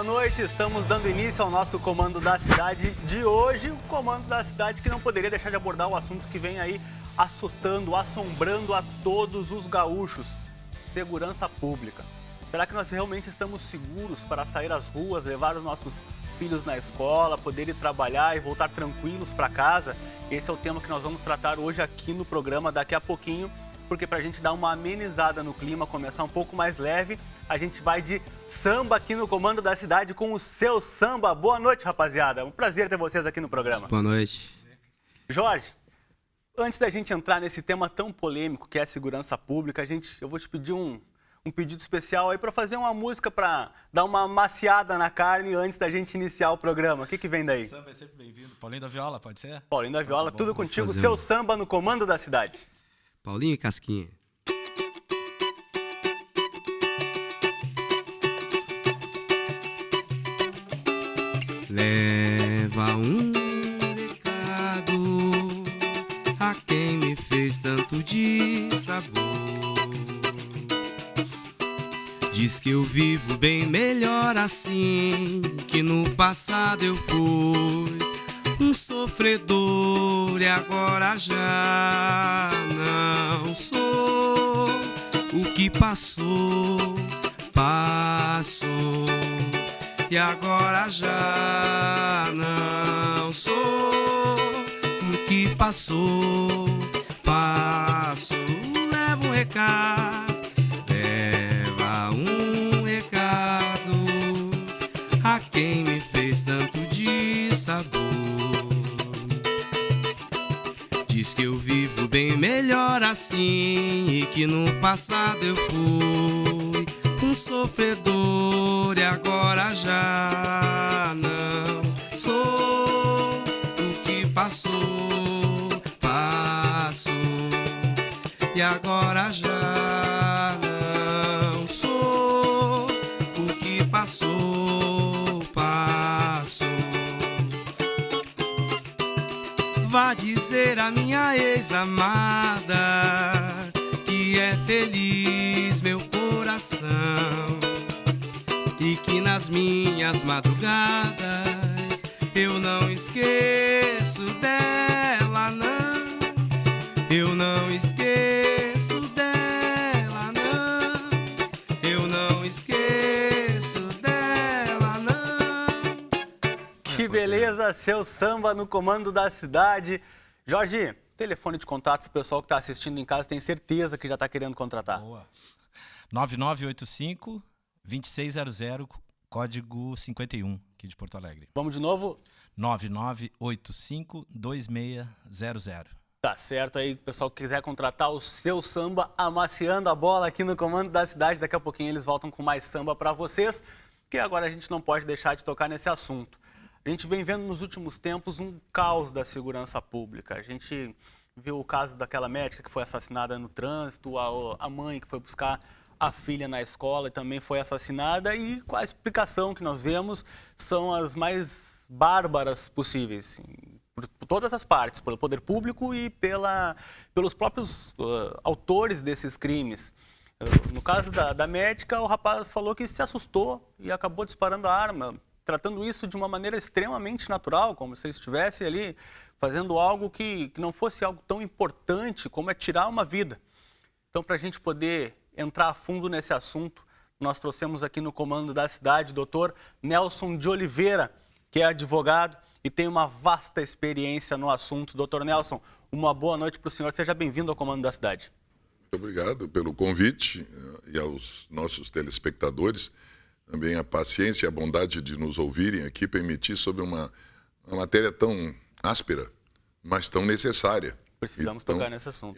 noite. Estamos dando início ao nosso Comando da Cidade de hoje. O Comando da Cidade que não poderia deixar de abordar o assunto que vem aí assustando, assombrando a todos os gaúchos. Segurança pública. Será que nós realmente estamos seguros para sair às ruas, levar os nossos filhos na escola, poder ir trabalhar e voltar tranquilos para casa? Esse é o tema que nós vamos tratar hoje aqui no programa daqui a pouquinho, porque para a gente dar uma amenizada no clima, começar um pouco mais leve, a gente vai de samba aqui no Comando da Cidade com o Seu Samba. Boa noite, rapaziada. É um prazer ter vocês aqui no programa. Boa noite. Jorge, antes da gente entrar nesse tema tão polêmico que é a segurança pública, eu vou te pedir um pedido especial aí para fazer uma música para dar uma maciada na carne antes da gente iniciar o programa. O que vem daí? Samba é sempre bem-vindo. Paulinho da Viola, pode ser? Paulinho da Viola, Tá bom, tudo contigo. fazer Seu Samba no Comando da Cidade. Paulinho e Casquinha. Leva um recado a quem me fez tanto de sabor. Diz que eu vivo bem melhor assim, que no passado eu fui um sofredor e agora já não sou. O que passou, passou, e agora já não sou. O que passou, passou. Leva um recado, leva um recado a quem me fez tanto de sabor. Diz que eu vivo bem melhor assim e que no passado eu fui um sofredor e agora já não sou. O que passou, passou, e agora já não sou. O que passou, passou. Vá dizer a minha ex-amada que é feliz meu coração e que nas minhas madrugadas eu não esqueço dela, não. Eu não esqueço dela, não. Eu não esqueço dela, não. Que beleza, Seu Samba no Comando da Cidade. Jorge, telefone de contato para o pessoal que está assistindo em casa, tem certeza que já está querendo contratar. Boa. 9985-2600, código 51, aqui de Porto Alegre. Vamos de novo? 9985-2600. Tá certo aí, pessoal que quiser contratar o Seu Samba amaciando a bola aqui no Comando da Cidade. Daqui a pouquinho eles voltam com mais samba para vocês, que agora a gente não pode deixar de tocar nesse assunto. A gente vem vendo nos últimos tempos um caos da segurança pública. A gente viu o caso daquela médica que foi assassinada no trânsito, a mãe que foi buscar a filha na escola e também foi assassinada, e a explicação que nós vemos são as mais bárbaras possíveis, por todas as partes, pelo poder público e pelos próprios autores desses crimes. No caso da médica, o rapaz falou que se assustou e acabou disparando a arma, tratando isso de uma maneira extremamente natural, como se ele estivesse ali fazendo algo que não fosse algo tão importante como é tirar uma vida. Então, para a gente poder entrar a fundo nesse assunto, nós trouxemos aqui no Comando da Cidade o Dr. Nelson de Oliveira, que é advogado e tem uma vasta experiência no assunto. Dr. Nelson, uma boa noite para o senhor. Seja bem-vindo ao Comando da Cidade. Muito obrigado pelo convite e aos nossos telespectadores também a paciência e a bondade de nos ouvirem aqui, permitir sobre uma matéria tão áspera, mas tão necessária. Precisamos tocar nesse assunto.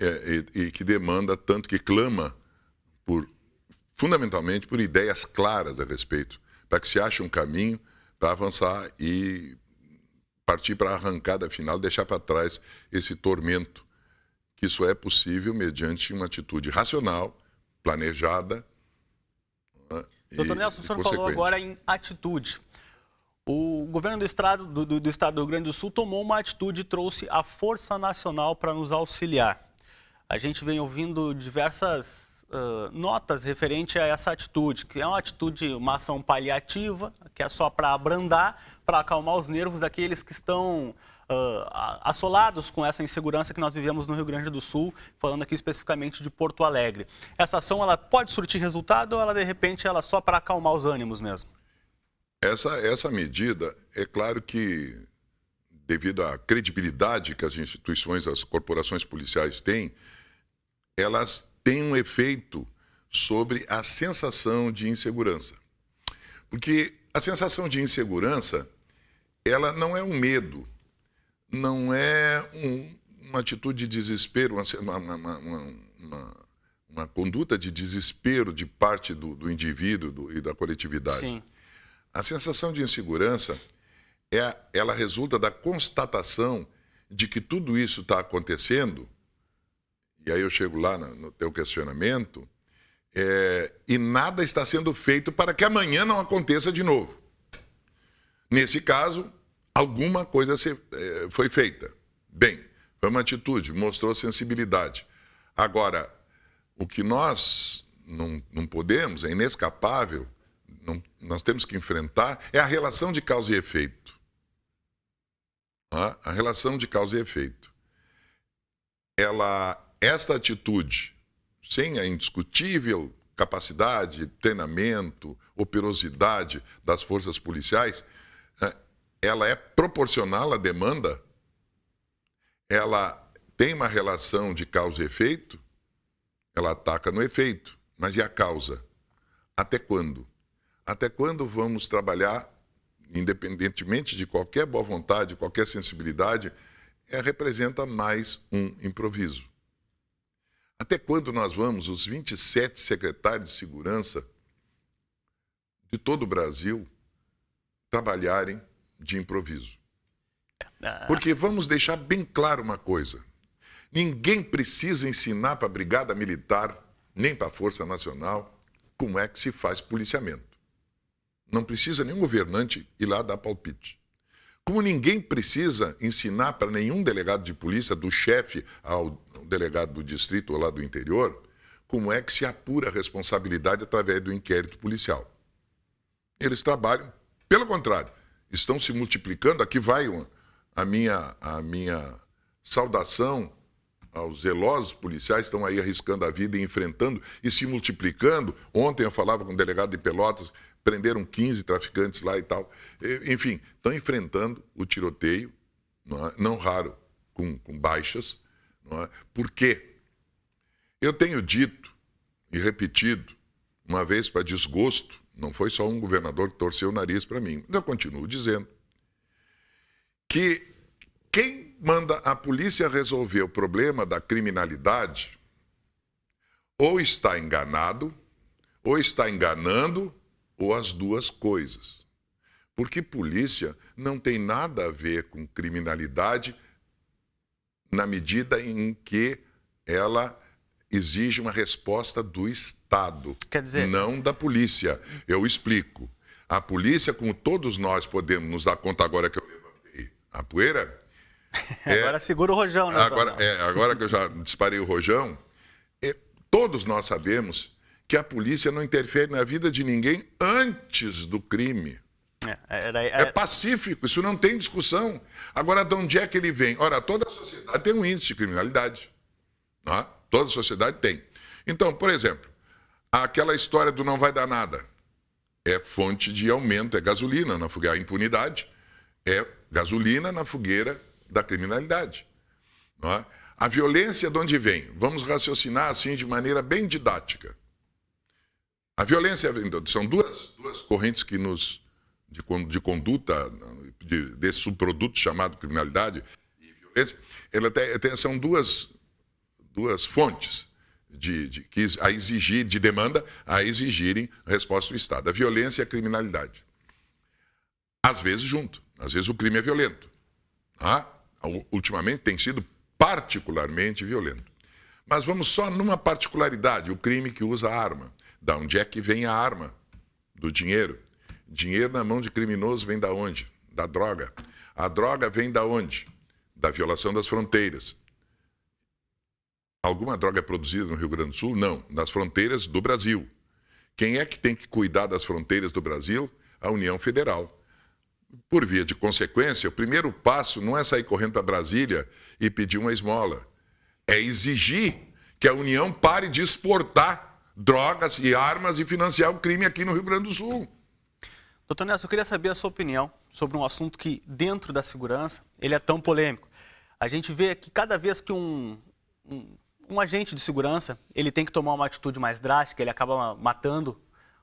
E que demanda tanto, que clama fundamentalmente por ideias claras a respeito, para que se ache um caminho para avançar e partir para a arrancada final, deixar para trás esse tormento, que isso é possível mediante uma atitude racional, planejada. Doutor Nelson, o senhor falou agora em atitude. O governo do estado do Rio Grande do Sul tomou uma atitude e trouxe a Força Nacional para nos auxiliar. A gente vem ouvindo diversas notas referente a essa atitude, que é uma atitude, uma ação paliativa, que é só para abrandar, para acalmar os nervos daqueles que estão assolados com essa insegurança que nós vivemos no Rio Grande do Sul, falando aqui especificamente de Porto Alegre. Essa ação, ela pode surtir resultado ou ela, de repente, ela só para acalmar os ânimos mesmo? Essa medida, é claro que, devido à credibilidade que as instituições, as corporações policiais têm, elas têm um efeito sobre a sensação de insegurança. Porque a sensação de insegurança, ela não é um medo, não é uma atitude de desespero, uma conduta de desespero de parte do indivíduo e da coletividade. Sim. A sensação de insegurança, ela resulta da constatação de que tudo isso está acontecendo, e aí eu chego lá no teu questionamento, e nada está sendo feito para que amanhã não aconteça de novo. Nesse caso, alguma coisa foi feita. Bem, foi uma atitude, mostrou sensibilidade. Agora, o que nós não podemos, é inescapável, nós temos que enfrentar, é a relação de causa e efeito. A relação de causa e efeito. Esta atitude, sem a indiscutível capacidade, treinamento, operosidade das forças policiais, ela é proporcional à demanda, ela tem uma relação de causa e efeito, ela ataca no efeito, mas e a causa? Até quando? Até quando vamos trabalhar, independentemente de qualquer boa vontade, qualquer sensibilidade, representa mais um improviso. Até quando nós vamos, os 27 secretários de segurança de todo o Brasil, trabalharem de improviso? Porque vamos deixar bem claro uma coisa: ninguém precisa ensinar para a Brigada Militar, nem para a Força Nacional, como é que se faz policiamento. Não precisa nenhum governante ir lá dar palpite. Como ninguém precisa ensinar para nenhum delegado de polícia, do chefe ao delegado do distrito ou lá do interior, como é que se apura a responsabilidade através do inquérito policial. Eles trabalham, pelo contrário, estão se multiplicando. Aqui vai a minha saudação aos zelosos policiais, estão aí arriscando a vida e enfrentando e se multiplicando. Ontem eu falava com o delegado de Pelotas, prenderam 15 traficantes lá e tal. Enfim, estão enfrentando o tiroteio, não raro com baixas. Por quê? Eu tenho dito e repetido, uma vez para desgosto, não foi só um governador que torceu o nariz para mim, eu continuo dizendo, que quem manda a polícia resolver o problema da criminalidade ou está enganado, ou está enganando, ou as duas coisas. Porque polícia não tem nada a ver com criminalidade na medida em que ela exige uma resposta do Estado, quer dizer, não da polícia. Eu explico. A polícia, como todos nós podemos nos dar conta agora que eu levantei a poeira... agora segura o rojão, né? Agora que eu já disparei o rojão, todos nós sabemos que a polícia não interfere na vida de ninguém antes do crime. É pacífico, isso não tem discussão. Agora, de onde é que ele vem? Ora, toda a sociedade tem um índice de criminalidade. Toda a sociedade tem. Então, por exemplo, aquela história do não vai dar nada é fonte de aumento, é gasolina na fogueira. A impunidade é gasolina na fogueira da criminalidade. A violência de onde vem? Vamos raciocinar assim de maneira bem didática. A violência, são duas correntes que de conduta desse subproduto chamado criminalidade e violência. São duas fontes de demanda a exigirem resposta do Estado. A violência e a criminalidade. Às vezes junto, às vezes o crime é violento. Ultimamente tem sido particularmente violento. Mas vamos só numa particularidade, o crime que usa arma. Da onde é que vem a arma? Do dinheiro. Dinheiro na mão de criminoso vem da onde? Da droga. A droga vem da onde? Da violação das fronteiras. Alguma droga é produzida no Rio Grande do Sul? Não, nas fronteiras do Brasil. Quem é que tem que cuidar das fronteiras do Brasil? A União Federal. Por via de consequência, o primeiro passo não é sair correndo para Brasília e pedir uma esmola. É exigir que a União pare de exportar drogas e armas e financiar o crime aqui no Rio Grande do Sul. Doutor Nelson, eu queria saber a sua opinião sobre um assunto que, dentro da segurança, ele é tão polêmico. A gente vê que cada vez que um agente de segurança, ele tem que tomar uma atitude mais drástica, ele acaba matando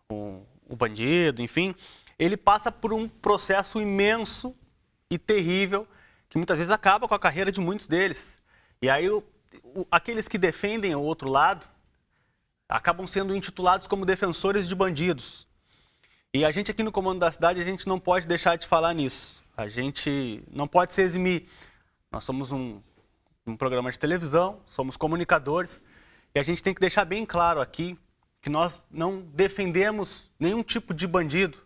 o bandido, enfim, ele passa por um processo imenso e terrível, que muitas vezes acaba com a carreira de muitos deles. E aí, aqueles que defendem o outro lado, acabam sendo intitulados como defensores de bandidos. E a gente aqui no Comando da Cidade, a gente não pode deixar de falar nisso. A gente não pode se eximir. Nós somos um programa de televisão, somos comunicadores, e a gente tem que deixar bem claro aqui que nós não defendemos nenhum tipo de bandido.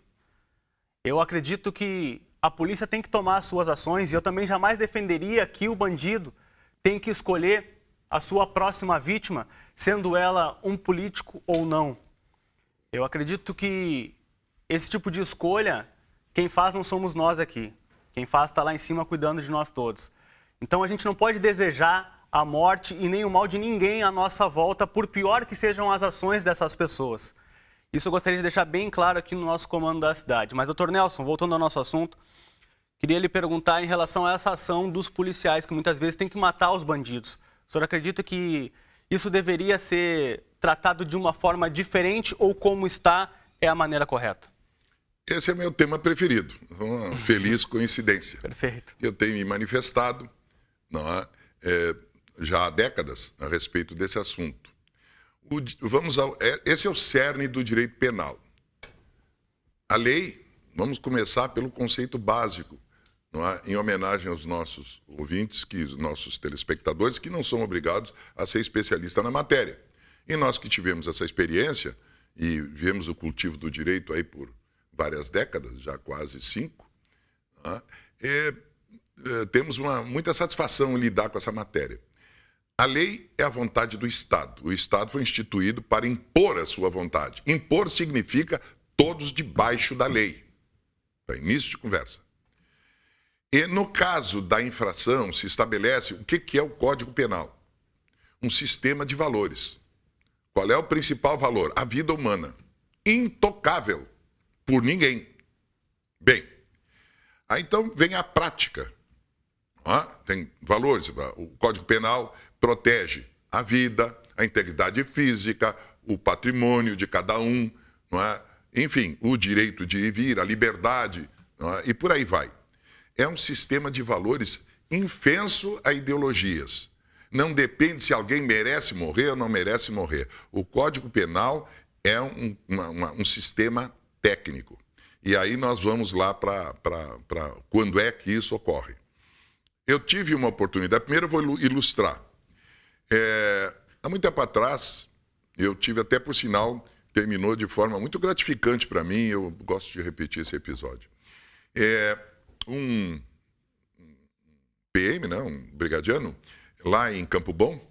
Eu acredito que a polícia tem que tomar as suas ações, e eu também jamais defenderia que o bandido tem que escolher a sua próxima vítima, sendo ela um político ou não. Eu acredito que esse tipo de escolha, quem faz não somos nós aqui. Quem faz está lá em cima cuidando de nós todos. Então a gente não pode desejar a morte e nem o mal de ninguém à nossa volta, por pior que sejam as ações dessas pessoas. Isso eu gostaria de deixar bem claro aqui no nosso Comando da Cidade. Mas, doutor Nelson, voltando ao nosso assunto, queria lhe perguntar em relação a essa ação dos policiais, que muitas vezes tem que matar os bandidos. O senhor acredita que isso deveria ser tratado de uma forma diferente ou como está é a maneira correta? Esse é meu tema preferido. Uma feliz coincidência. Perfeito. Eu tenho me manifestado já há décadas a respeito desse assunto. Esse é o cerne do direito penal. A lei, vamos começar pelo conceito básico, em homenagem aos nossos ouvintes, os nossos telespectadores, que não são obrigados a ser especialistas na matéria. E nós que tivemos essa experiência e vivemos o cultivo do direito aí por várias décadas, já quase 5, temos muita satisfação em lidar com essa matéria. A lei é a vontade do Estado. O Estado foi instituído para impor a sua vontade. Impor significa todos debaixo da lei. Para início de conversa. E no caso da infração, se estabelece o que é o Código Penal. Um sistema de valores. Qual é o principal valor? A vida humana. Intocável por ninguém. Bem, aí então vem a prática. Tem valores. O Código Penal protege a vida, a integridade física, o patrimônio de cada um, enfim, o direito de ir e vir, a liberdade, e por aí vai. É um sistema de valores infenso a ideologias. Não depende se alguém merece morrer ou não merece morrer. O Código Penal é um sistema técnico. E aí nós vamos lá para quando é que isso ocorre. Eu tive uma oportunidade, primeiro eu vou ilustrar. Há muito tempo atrás, eu tive até por sinal, terminou de forma muito gratificante para mim, eu gosto de repetir esse episódio. Um PM, um brigadiano, lá em Campo Bom,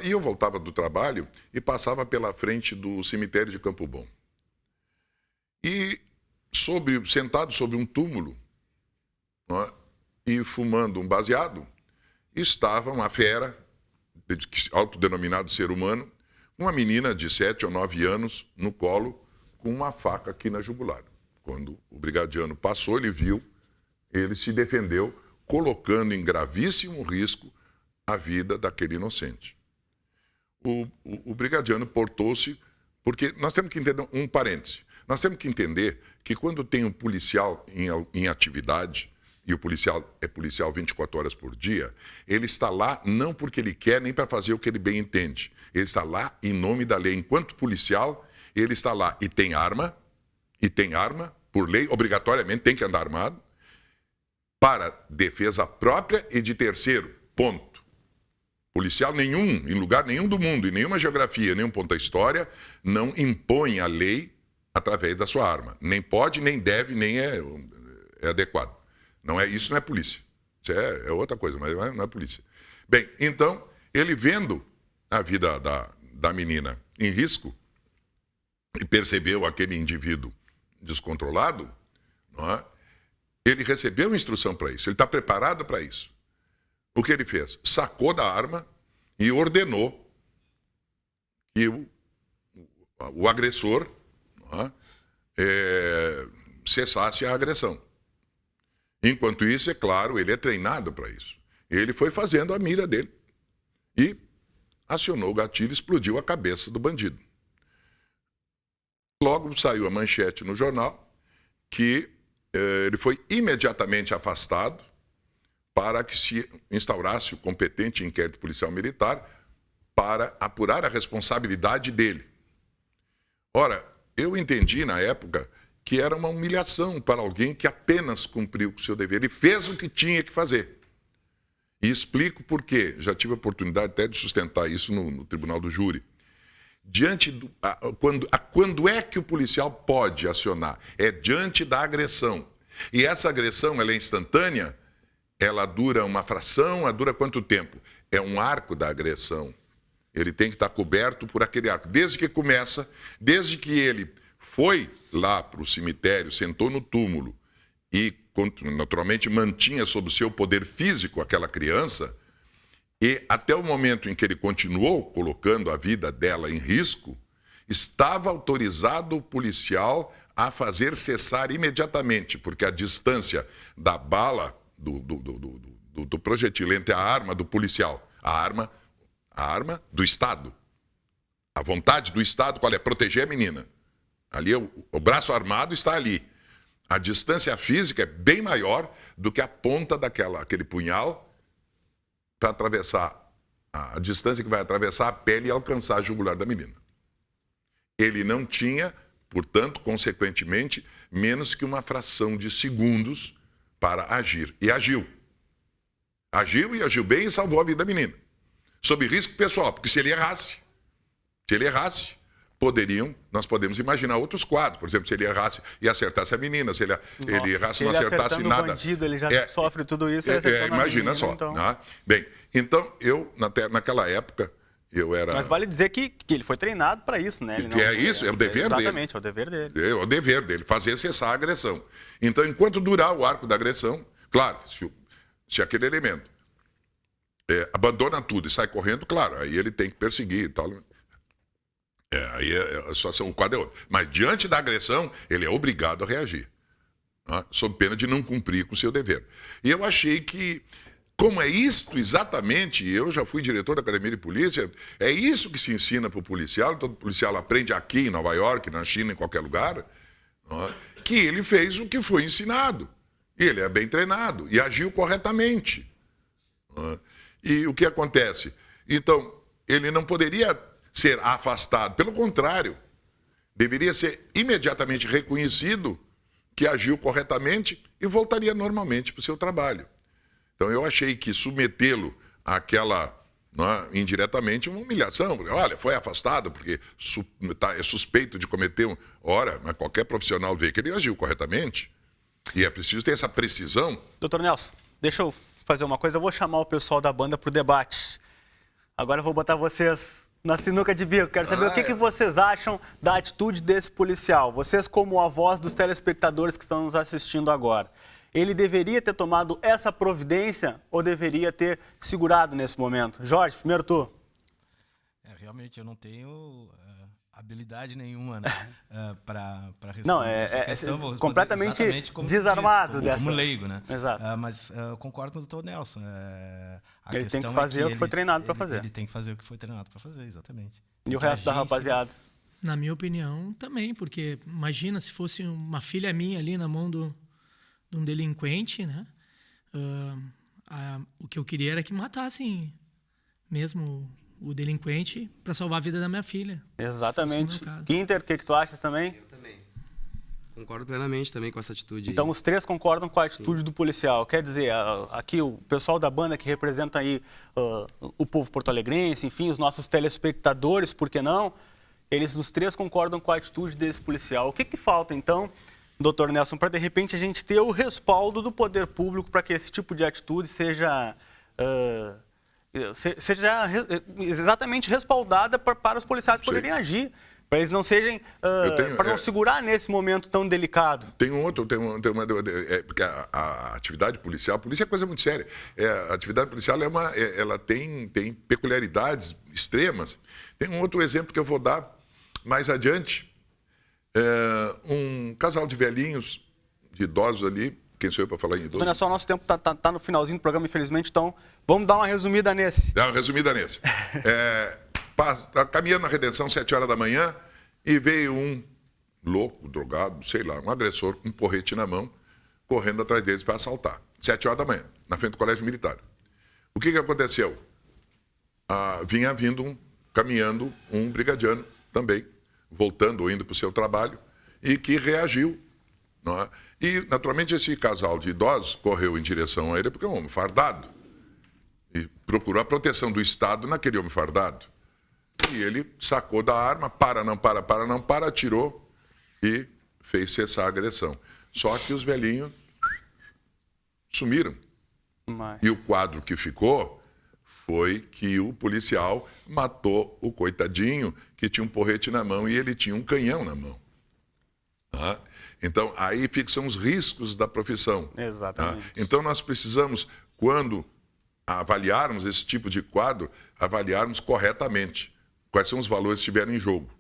eu voltava do trabalho e passava pela frente do cemitério de Campo Bom. E sentado sobre um túmulo, e fumando um baseado, estava uma fera, autodenominado ser humano, uma menina de 7 ou 9 anos no colo, com uma faca aqui na jugular. Quando o brigadiano passou, ele viu, ele se defendeu, colocando em gravíssimo risco a vida daquele inocente. O brigadiano portou-se, porque nós temos que entender um parêntese. Nós temos que entender que quando tem um policial em atividade, e o policial é policial 24 horas por dia, ele está lá não porque ele quer, nem para fazer o que ele bem entende. Ele está lá em nome da lei. Enquanto policial, ele está lá e tem arma, por lei, obrigatoriamente tem que andar armado, para defesa própria e de terceiro. Ponto. Policial nenhum, em lugar nenhum do mundo, em nenhuma geografia, nenhum ponto da história, não impõe a lei através da sua arma. Nem pode, nem deve, nem é adequado. Isso não é polícia. Isso é outra coisa, mas não é polícia. Bem, então, ele vendo a vida da menina em risco e percebeu aquele indivíduo descontrolado, não é? Ele recebeu instrução para isso, ele está preparado para isso. O que ele fez? Sacou da arma e ordenou que o agressor, não é, cessasse a agressão. Enquanto isso, é claro, ele é treinado para isso. Ele foi fazendo a mira dele e acionou o gatilho e explodiu a cabeça do bandido. Logo saiu a manchete no jornal que ele foi imediatamente afastado para que se instaurasse o competente inquérito policial militar para apurar a responsabilidade dele. Ora, eu entendi na época que era uma humilhação para alguém que apenas cumpriu o seu dever. Ele fez o que tinha que fazer. E explico por quê. Já tive a oportunidade até de sustentar isso no Tribunal do Júri. Quando é que o policial pode acionar? É diante da agressão. E essa agressão, ela é instantânea, ela dura uma fração, ela dura quanto tempo? É um arco da agressão. Ele tem que estar coberto por aquele arco. Desde que começa, desde que ele foi lá para o cemitério, sentou no túmulo e, naturalmente, mantinha sob o seu poder físico aquela criança, e até o momento em que ele continuou colocando a vida dela em risco, estava autorizado o policial a fazer cessar imediatamente, porque a distância da bala, do projetil entre a arma do policial, a arma do Estado. A vontade do Estado, qual é? Proteger a menina. Ali, o braço armado está ali. A distância física é bem maior do que a ponta daquele punhal para atravessar a distância que vai atravessar a pele e alcançar a jugular da menina. Ele não tinha, portanto, consequentemente, menos que uma fração de segundos para agir. E agiu. Agiu e agiu bem e salvou a vida da menina. Sob risco pessoal, porque se ele errasse, nós podemos imaginar outros quadros. Por exemplo, se ele errasse e acertasse a menina, se ele errasse e não acertasse nada. O bandido, ele já sofre tudo isso. Imagina só. Então. Né? Bem, então eu, naquela época, eu era... Mas vale dizer que ele foi treinado para isso, né? Ele não, é isso, é o dever dele. Exatamente, é o dever dele. É o dever dele, fazer cessar a agressão. Então, enquanto durar o arco da agressão, claro, se aquele elemento abandona tudo e sai correndo, claro, aí ele tem que perseguir e tal. Aí a situação, o quadro é outro. Mas diante da agressão, ele é obrigado a reagir, né? Sob pena de não cumprir com o seu dever. E eu achei que, como é isto exatamente, eu já fui diretor da Academia de Polícia, é isso que se ensina para o policial, todo policial aprende aqui em Nova York, na China, em qualquer lugar, né? Que ele fez o que foi ensinado. E ele é bem treinado e agiu corretamente. Né? E o que acontece? Então, ele não poderia ser afastado. Pelo contrário, deveria ser imediatamente reconhecido que agiu corretamente e voltaria normalmente para o seu trabalho. Então, eu achei que submetê-lo àquela, indiretamente, uma humilhação. Olha, foi afastado porque é suspeito de cometer Ora, mas qualquer profissional vê que ele agiu corretamente e é preciso ter essa precisão. Doutor Nelson, deixa eu fazer uma coisa. Eu vou chamar o pessoal da banda para o debate. Agora eu vou botar vocês na sinuca de bico. Quero saber o que vocês acham da atitude desse policial. Vocês, como a voz dos telespectadores que estão nos assistindo agora. Ele deveria ter tomado essa providência ou deveria ter segurado nesse momento? Jorge, primeiro tu. Realmente eu não tenho habilidade nenhuma, né, para responder não, essa questão. Vou completamente desarmado dessa. Como leigo, né? Exato. Mas eu concordo com o doutor Nelson. Ele tem que fazer o que foi treinado para fazer. Ele tem que fazer o que foi treinado para fazer, exatamente. E o resto da rapaziada? Na minha opinião, também, porque imagina se fosse uma filha minha ali na mão de um delinquente, né? O que eu queria era que matassem mesmo o delinquente para salvar a vida da minha filha. Exatamente. Quinter, o que tu achas também? Eu também. Concordo plenamente também com essa atitude. Então, os três concordam com a atitude do policial. Quer dizer, aqui o pessoal da banda que representa aí o povo porto-alegrense, enfim, os nossos telespectadores, por que não? Os três concordam com a atitude desse policial. O que falta, então, doutor Nelson, para de repente a gente ter o respaldo do poder público para que esse tipo de atitude seja seja exatamente respaldada para os policiais poderem agir, para eles não sejam, para não segurar nesse momento tão delicado. Tem porque a atividade policial, a polícia é coisa muito séria. A atividade policial ela tem peculiaridades extremas. Tem um outro exemplo que eu vou dar mais adiante. Um casal de velhinhos, de idosos ali, quem sou eu para falar em idosos? Olha só, nosso tempo tá no finalzinho do programa, infelizmente, então vamos dar uma resumida nesse. Dá uma resumida nesse. Tá caminhando na Redenção, 7 horas da manhã, e veio um louco, drogado, sei lá, um agressor com um porrete na mão, correndo atrás deles para assaltar. 7 horas da manhã, na frente do Colégio Militar. O que aconteceu? Vinha caminhando um brigadiano também, voltando ou indo para o seu trabalho, e que reagiu. Não é? E, naturalmente, esse casal de idosos correu em direção a ele, porque é um homem fardado, e procurou a proteção do Estado naquele homem fardado. E ele sacou da arma, atirou e fez cessar a agressão. Só que os velhinhos sumiram. E o quadro que ficou foi que o policial matou o coitadinho que tinha um porrete na mão e ele tinha um canhão na mão. Tá? Então, aí são os riscos da profissão. Exatamente. Tá? Então, nós precisamos, quando avaliarmos esse tipo de quadro, avaliarmos corretamente quais são os valores que estiverem em jogo.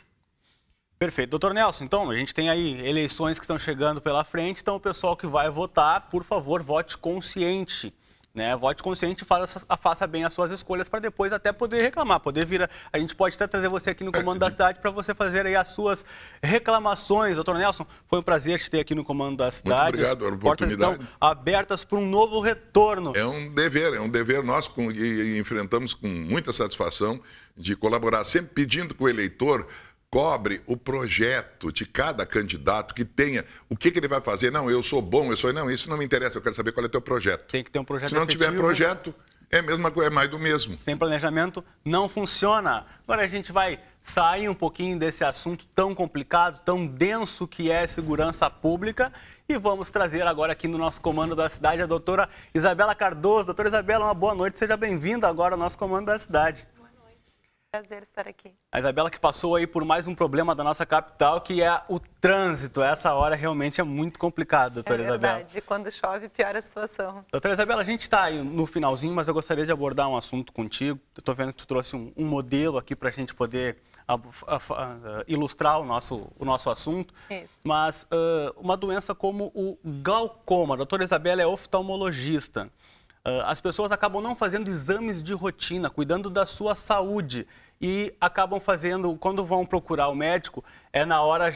Perfeito. Doutor Nelson, então, a gente tem aí eleições que estão chegando pela frente, então o pessoal que vai votar, por favor, vote consciente. Né? Vote consciente e faça bem as suas escolhas para depois até poder reclamar, poder vir. A gente pode até trazer você aqui no Comando da Cidade para você fazer aí as suas reclamações. Doutor Nelson, foi um prazer te ter aqui no Comando da Cidade. Muito obrigado, as portas estão abertas para um novo retorno. É um dever nosso e enfrentamos com muita satisfação de colaborar, sempre pedindo que o eleitor cobre o projeto de cada candidato, que tenha o que ele vai fazer. Não, eu sou bom, não, isso não me interessa, eu quero saber qual é o teu projeto. Tem que ter um projeto Se não efetivo. tiver projeto, é a mesma coisa, é mais do mesmo. Sem planejamento não funciona. Agora a gente vai sair um pouquinho desse assunto tão complicado, tão denso que é segurança pública e vamos trazer agora aqui no nosso Comando da Cidade a doutora Isabela Cardoso. Doutora Isabela, uma boa noite, seja bem-vinda agora ao nosso Comando da Cidade. Prazer estar aqui. A Isabela que passou aí por mais um problema da nossa capital, que é o trânsito. Essa hora realmente é muito complicada, doutora Isabela. É verdade, quando chove piora a situação. Doutora Isabela, a gente está aí no finalzinho, mas eu gostaria de abordar um assunto contigo. Eu estou vendo que tu trouxe um modelo aqui para a gente poder ilustrar o nosso assunto. Isso. Mas uma doença como o glaucoma. A doutora Isabela é oftalmologista. As pessoas acabam não fazendo exames de rotina, cuidando da sua saúde e acabam fazendo, quando vão procurar o médico, é na hora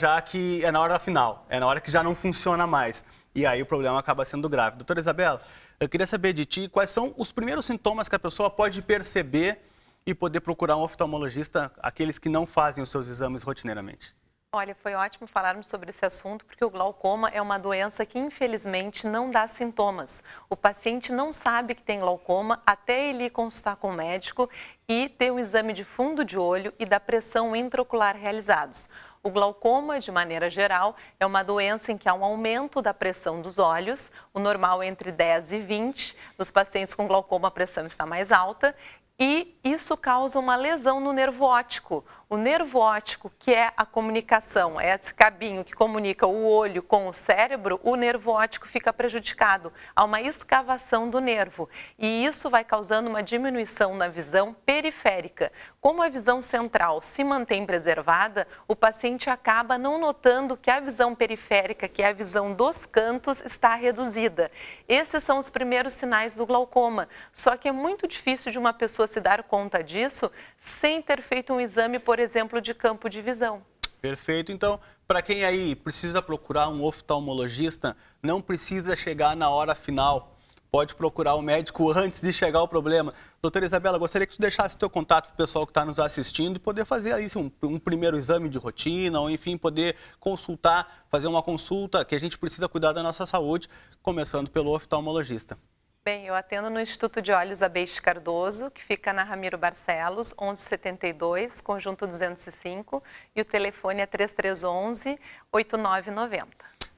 final, é na hora que já não funciona mais. E aí o problema acaba sendo grave. Doutora Isabela, eu queria saber de ti quais são os primeiros sintomas que a pessoa pode perceber e poder procurar um oftalmologista, aqueles que não fazem os seus exames rotineiramente. Olha, foi ótimo falarmos sobre esse assunto, porque o glaucoma é uma doença que, infelizmente, não dá sintomas. O paciente não sabe que tem glaucoma até ele ir consultar com o médico e ter um exame de fundo de olho e da pressão intraocular realizados. O glaucoma, de maneira geral, é uma doença em que há um aumento da pressão dos olhos, o normal é entre 10 e 20. Nos pacientes com glaucoma, a pressão está mais alta. E isso causa uma lesão no nervo óptico. O nervo óptico, que é a comunicação, é esse cabinho que comunica o olho com o cérebro, o nervo óptico fica prejudicado. Há uma escavação do nervo. E isso vai causando uma diminuição na visão periférica. Como a visão central se mantém preservada, o paciente acaba não notando que a visão periférica, que é a visão dos cantos, está reduzida. Esses são os primeiros sinais do glaucoma. Só que é muito difícil de uma pessoa se dar conta disso sem ter feito um exame, por exemplo, de campo de visão. Perfeito. Então, para quem aí precisa procurar um oftalmologista, não precisa chegar na hora final. Pode procurar o médico antes de chegar o problema. Doutora Isabela, gostaria que tu deixasse o teu contato para o pessoal que está nos assistindo e poder fazer aí um primeiro exame de rotina, ou enfim, poder consultar, fazer uma consulta, que a gente precisa cuidar da nossa saúde, começando pelo oftalmologista. Bem, eu atendo no Instituto de Olhos Abeixe Cardoso, que fica na Ramiro Barcelos, 1172, conjunto 205, e o telefone é 3311-8990.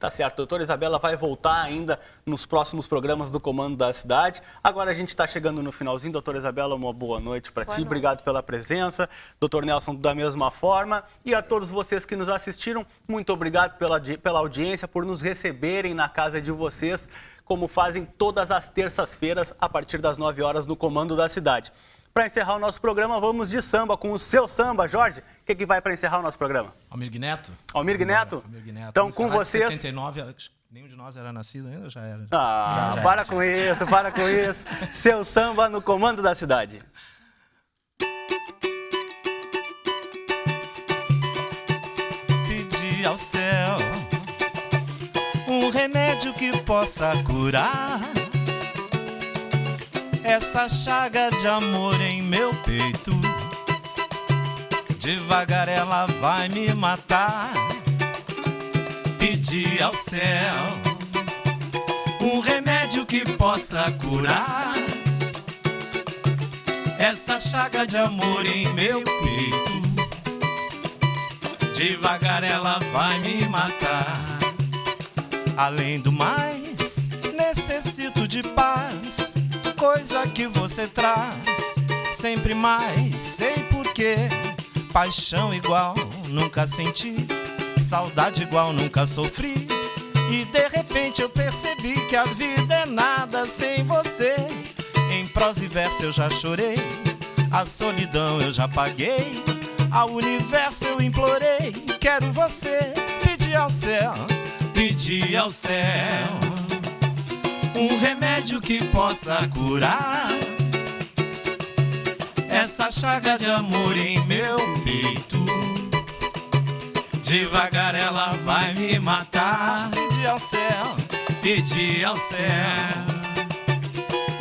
Tá certo, doutora Isabela vai voltar ainda nos próximos programas do Comando da Cidade. Agora a gente está chegando no finalzinho. Doutora Isabela, uma boa noite para ti. Obrigado pela presença. Doutor Nelson, da mesma forma. E a todos vocês que nos assistiram, muito obrigado pela audiência, por nos receberem na casa de vocês, como fazem todas as terças-feiras, a partir das 9 horas, no Comando da Cidade. Para encerrar o nosso programa, vamos de samba com o seu samba. Jorge, o que vai para encerrar o nosso programa? Almir Neto. Almir Neto? Almir Neto. Então, com vocês... 79, acho que nenhum de nós era nascido ainda, já era? Ah, para com isso, para com isso. Seu samba no Comando da Cidade. Pedi ao céu um remédio que possa curar essa chaga de amor em meu peito. Devagar ela vai me matar. Pedi ao céu um remédio que possa curar essa chaga de amor em meu peito. Devagar ela vai me matar. Além do mais, necessito de paz, coisa que você traz sempre mais. Sei porquê, paixão igual nunca senti, saudade igual nunca sofri. E de repente eu percebi que a vida é nada sem você. Em prosa e verso eu já chorei, a solidão eu já paguei, ao universo eu implorei. Quero você, pedi ao céu, pedi ao céu um remédio que possa curar essa chaga de amor em meu peito. Devagar ela vai me matar. Pedi ao céu, pedi ao céu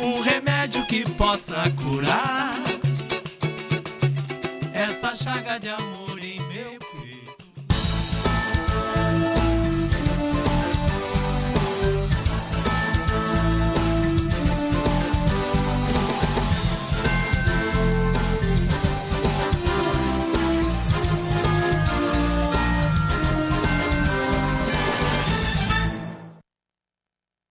um remédio que possa curar essa chaga de amor.